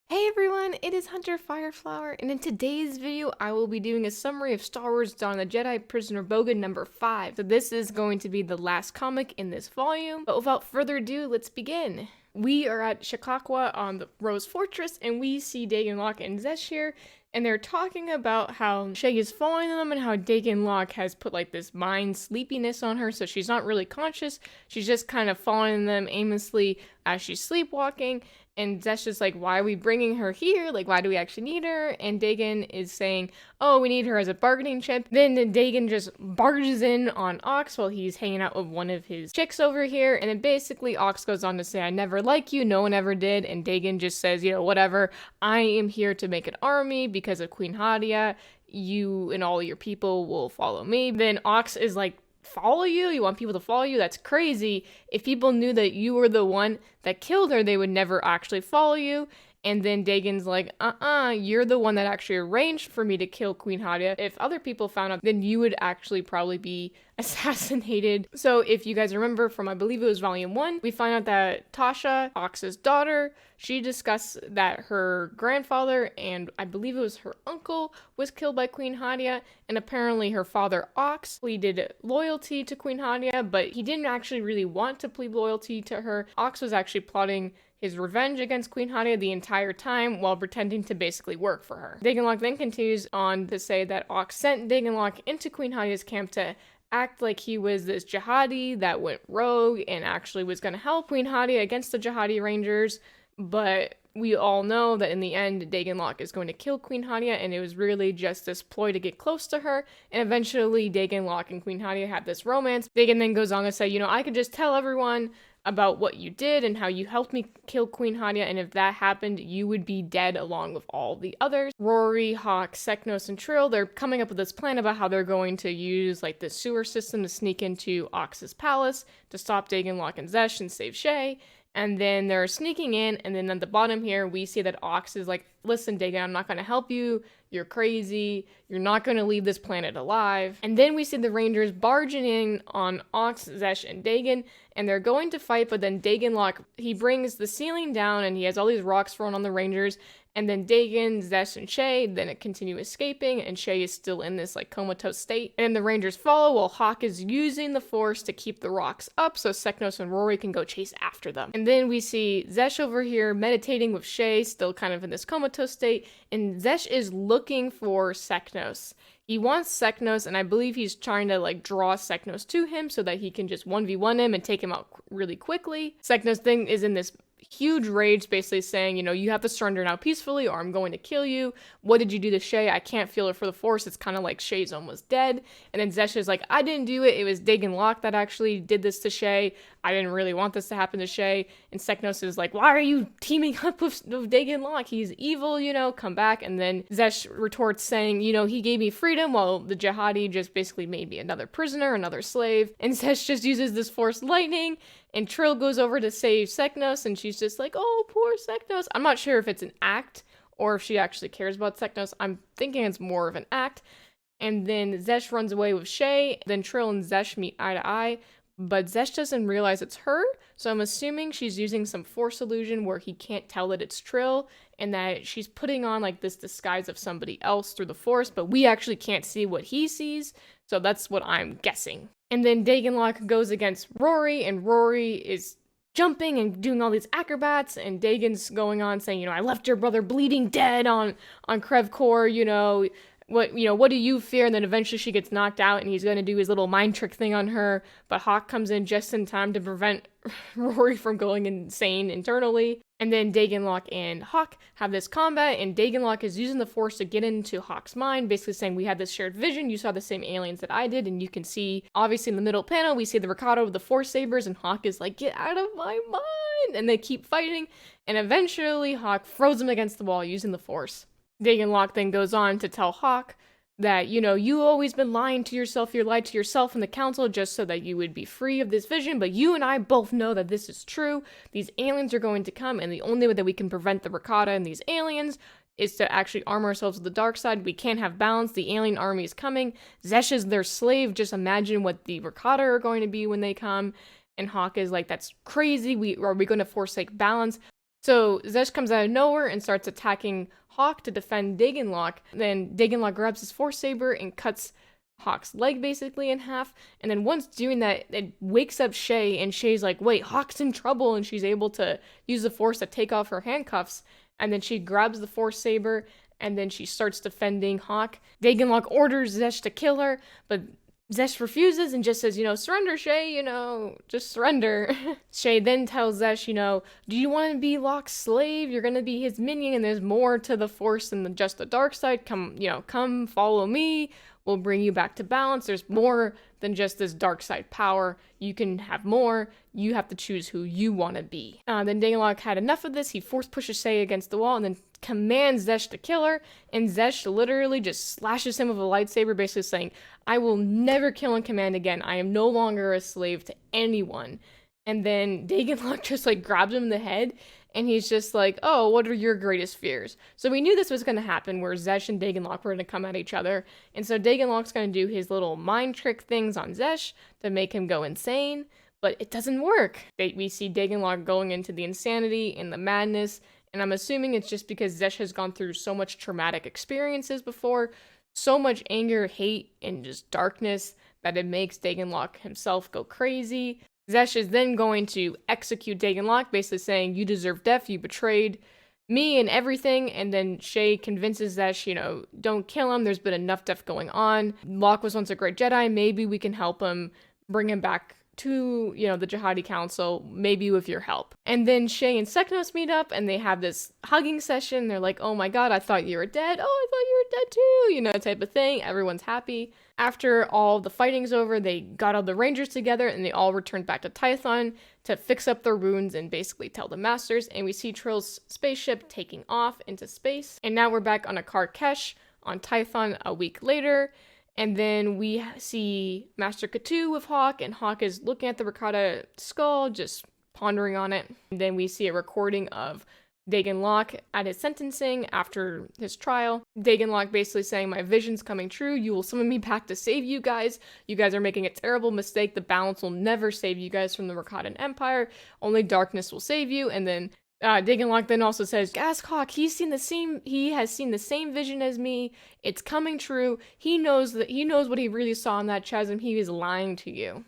Hey everyone, it is Hunter Fireflower, and in today's video, I will be doing a summary of Star Wars Dawn of the Jedi Prisoner Bogan number 5. So this is going to be the last comic in this volume, but without further ado, let's begin. We are at Shikakwa on the Rose Fortress, and we see Dagan Locke and Xesh here, and they're talking about how Shae is following them and how Dagan Locke has put like this mind sleepiness on her, so she's not really conscious. She's just kind of following them aimlessly as she's sleepwalking. And Xesh is like, why are we bringing her here? Like, why do we actually need her? And Dagan is saying, oh, we need her as a bargaining chip. Then Dagan just barges in on Ox while he's hanging out with one of his chicks over here. And then basically Ox goes on to say, I never like you. No one ever did. And Dagan just says, you know, whatever. I am here to make an army because of Queen Hadia. You and all your people will follow me. Then Ox is like, follow you? You want people to follow you? That's crazy. If people knew that you were the one that killed her, they would never actually follow you. And then Dagan's like, you're the one that actually arranged for me to kill Queen Hadia. If other people found out, then you would actually probably be assassinated. So if you guys remember from, I believe it was volume 1, we find out that Tasha, Ox's daughter, she discussed that her grandfather and I believe it was her uncle was killed by Queen Hadia, and apparently her father Ox pleaded loyalty to Queen Hadia, but he didn't actually really want to plead loyalty to her. Ox was actually plotting his revenge against Queen Hadia the entire time while pretending to basically work for her. Dagan Locke then continues on to say that Ox sent Dagan Locke into Queen Hadia's camp to act like he was this Jed'aii that went rogue and actually was going to help Queen Hadia against the Jed'aii Rangers, but we all know that in the end, Dagan Locke is going to kill Queen Hadia, and it was really just this ploy to get close to her, and eventually Dagan Locke and Queen Hadia have this romance. Dagan then goes on to say, you know, I could just tell everyone about what you did and how you helped me kill Queen Hadia, and if that happened, you would be dead along with all the others. Rory, Hawk, sek'nos, and Trill, they're coming up with this plan about how they're going to use like the sewer system to sneak into Ox's palace to stop Dagan Locke and Xesh and save Shae. And then they're sneaking in, and then at the bottom here, we see that Ox is like, listen, Dagan, I'm not going to help you. You're crazy. You're not going to leave this planet alive. And then we see the Rangers barging in on Ox, Xesh, and Dagan, and they're going to fight, but then Dagan Locke, he brings the ceiling down, and he has all these rocks thrown on the Rangers, and then Dagan, Xesh, and Shae then continue escaping, and Shae is still in this like comatose state. And the Rangers follow while Hawk is using the Force to keep the rocks up so sek'nos and Rory can go chase after them. And then we see Xesh over here meditating with Shae, still kind of in this comatose state, and Xesh is looking for sek'nos. He wants sek'nos, and I believe he's trying to like draw sek'nos to him so that he can just 1v1 him and take him out really quickly. sek'nos thing is in this huge rage, basically saying, you know, you have to surrender now peacefully or I'm going to kill you. What did you do to Shae? I can't feel it for the Force. It's kind of like Shae's almost dead. And then Xesh is like, I didn't do it. It was Dagan Locke that actually did this to Shae. I didn't really want this to happen to Shae. And sek'nos is like, why are you teaming up with Dagan Locke? He's evil, you know, come back. And then Xesh retorts saying, you know, he gave me freedom while the Jed'aii just basically made me another prisoner, another slave. And Xesh just uses this Force lightning, and Trill goes over to save sek'nos, and she's just like, oh, poor sek'nos. I'm not sure if it's an act or if she actually cares about sek'nos. I'm thinking it's more of an act. And then Xesh runs away with Shae. Then Trill and Xesh meet eye to eye, but Xesh doesn't realize it's her, so I'm assuming she's using some Force illusion where he can't tell that it's Trill, and that she's putting on like this disguise of somebody else through the Force, but we actually can't see what he sees, so that's what I'm guessing. And then Dagan Locke goes against Rory, and Rory is jumping and doing all these acrobats, and Dagan's going on saying, you know, I left your brother bleeding dead on Krevkor, you know, what do you fear? And then eventually she gets knocked out, and he's going to do his little mind trick thing on her, but Hawk comes in just in time to prevent Rory from going insane internally. And then Dagan Locke and Hawk have this combat, and Dagan Locke is using the Force to get into Hawk's mind, basically saying, we had this shared vision, you saw the same aliens that I did, and you can see, obviously in the middle panel, we see the Rakata with the Force sabers, and Hawk is like, get out of my mind! And they keep fighting, and eventually Hawk throws him against the wall using the Force. Dagan Locke then goes on to tell Hawk that, you know, you always been lying to yourself, you lied to yourself and the council just so that you would be free of this vision, but you and I both know that this is true. These aliens are going to come, and the only way that we can prevent the Rakata and these aliens is to actually arm ourselves with the dark side. We can't have balance. The alien army is coming. Xesh is their slave. Just imagine what the Rakata are going to be when they come. And Hawk is like, that's crazy, are we going to forsake balance? So Xesh comes out of nowhere and starts attacking Hawk to defend Dagonlock. Then Dagonlock grabs his Force Saber and cuts Hawk's leg basically in half. And then once doing that, it wakes up Shae, and Shae's like, wait, Hawk's in trouble, and she's able to use the Force to take off her handcuffs. And then she grabs the Force Saber, and then she starts defending Hawk. Dagonlock orders Xesh to kill her, but Xesh refuses and just says, surrender, Shae, just surrender. Shae then tells Xesh, do you want to be Locke's slave? You're going to be his minion, and there's more to the Force than just the dark side. Come follow me. We'll bring you back to balance. There's more than just this dark side power. You can have more. You have to choose who you want to be. Then Dagonlock had enough of this. He force pushes Shae against the wall and then commands Xesh to kill her. And Xesh literally just slashes him with a lightsaber, basically saying, I will never kill on command again. I am no longer a slave to anyone. And then Dagonlock just grabs him in the head. And he's just like, oh, what are your greatest fears? So we knew this was going to happen, where Xesh and Dagonlock were going to come at each other. And so Dagonlock's going to do his little mind trick things on Xesh to make him go insane. But it doesn't work. We see Dagonlock going into the insanity and the madness. And I'm assuming it's just because Xesh has gone through so much traumatic experiences before, so much anger, hate, and just darkness, that it makes Dagonlock himself go crazy. Xesh is then going to execute Dagonlock, basically saying, you deserve death, you betrayed me and everything. And then Shae convinces Xesh, don't kill him, there's been enough death going on. Locke was once a great Jedi, maybe we can help him, bring him back to, the Jed'aii Council, maybe with your help. And then Shae and sek'nos meet up, and they have this hugging session. They're like, oh my god, I thought you were dead. Oh, I thought you were dead too, type of thing. Everyone's happy. After all the fighting's over, they got all the Rangers together, and they all returned back to Typhan to fix up their wounds and basically tell the Masters. And we see Trill's spaceship taking off into space. And now we're back on a Xesh on Typhan a week later. And then we see Master Katu with Hawk, and Hawk is looking at the Rakata skull, just pondering on it. And then we see a recording of Dagonlock at his sentencing after his trial. Dagonlock basically saying, my vision's coming true, you will summon me back to save you guys. You guys are making a terrible mistake, the balance will never save you guys from the Rakatan Empire, only darkness will save you. And then Dagonlock then also says, ask Hawk, he has seen the same vision as me, it's coming true, he knows what he really saw in that chasm, he is lying to you.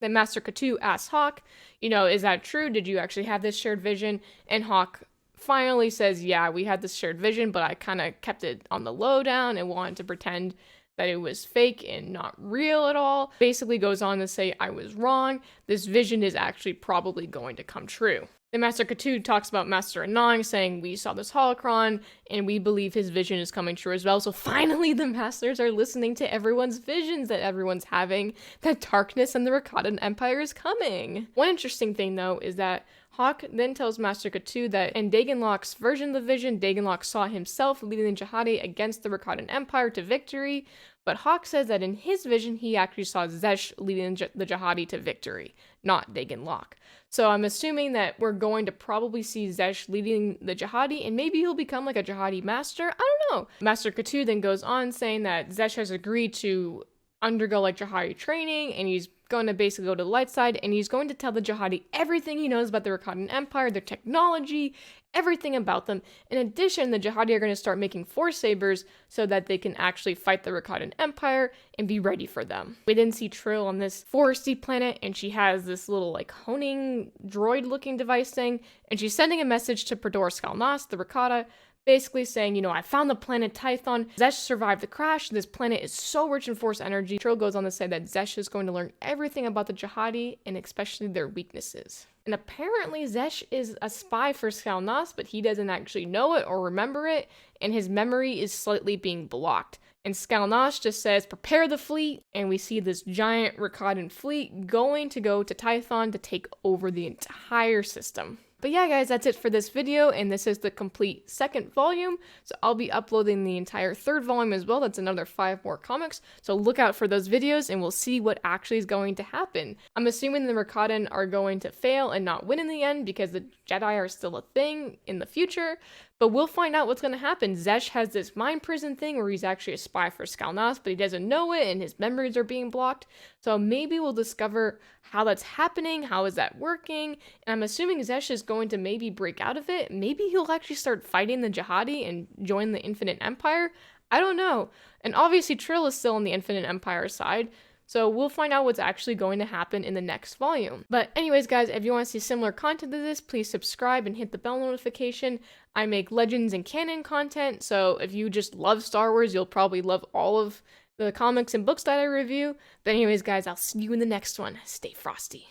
Then Master Katu asks Hawk, is that true? Did you actually have this shared vision? And Hawk finally says, yeah, we had this shared vision, but I kind of kept it on the lowdown and wanted to pretend that it was fake and not real at all. Basically goes on to say, I was wrong, this vision is actually probably going to come true. Then Master Katu talks about Master Anang, saying, we saw this holocron, and we believe his vision is coming true as well. So finally the Masters are listening to everyone's visions that everyone's having, that darkness and the Rakatan Empire is coming. One interesting thing, though, is that Hawk then tells Master Katu that in Dagonlock's version of the vision, Dagonlock saw himself leading the Jed'aii against the Rakatan Empire to victory, but Hawk says that in his vision, he actually saw Xesh leading the Jed'aii to victory, not Dagonlock. So I'm assuming that we're going to probably see Xesh leading the Jed'aii, and maybe he'll become a Jed'aii master. I don't know. Master Katu then goes on saying that Xesh has agreed to undergo Jed'aii training, and he's going to basically go to the light side, and he's going to tell the Jed'aii everything he knows about the Rakatan Empire, their technology, everything about them. In addition, the Jed'aii are going to start making Force Sabers so that they can actually fight the Rakatan Empire and be ready for them. We then see Trill on this foresty planet, and she has this little honing droid looking device thing, and she's sending a message to sek'nos, the Rakata, basically saying, I found the planet Typhon. Xesh survived the crash. This planet is so rich in force energy. Trill goes on to say that Xesh is going to learn everything about the Jed'aii, and especially their weaknesses. And apparently Xesh is a spy for sek'nos, but he doesn't actually know it or remember it, and his memory is slightly being blocked. And sek'nos just says, prepare the fleet, and we see this giant Rakatan fleet going to go to Typhon to take over the entire system. But yeah, guys, that's it for this video, and this is the complete second volume, so I'll be uploading the entire third volume as well. That's another 5 more comics, so look out for those videos, and we'll see what actually is going to happen. I'm assuming the Rakatan are going to fail and not win in the end, because the Jedi are still a thing in the future, But we'll find out what's going to happen. Xesh has this mind prison thing where he's actually a spy for sek'nos, but he doesn't know it and his memories are being blocked. So maybe we'll discover how that's happening, how is that working, and I'm assuming Xesh is going to maybe break out of it. Maybe he'll actually start fighting the Jed'aii and join the Infinite Empire. I don't know. And obviously Trill is still on the Infinite Empire side, so we'll find out what's actually going to happen in the next volume. But anyways, guys, if you want to see similar content to this, please subscribe and hit the bell notification. I make Legends and canon content, so if you just love Star Wars, you'll probably love all of the comics and books that I review. But anyways, guys, I'll see you in the next one. Stay frosty.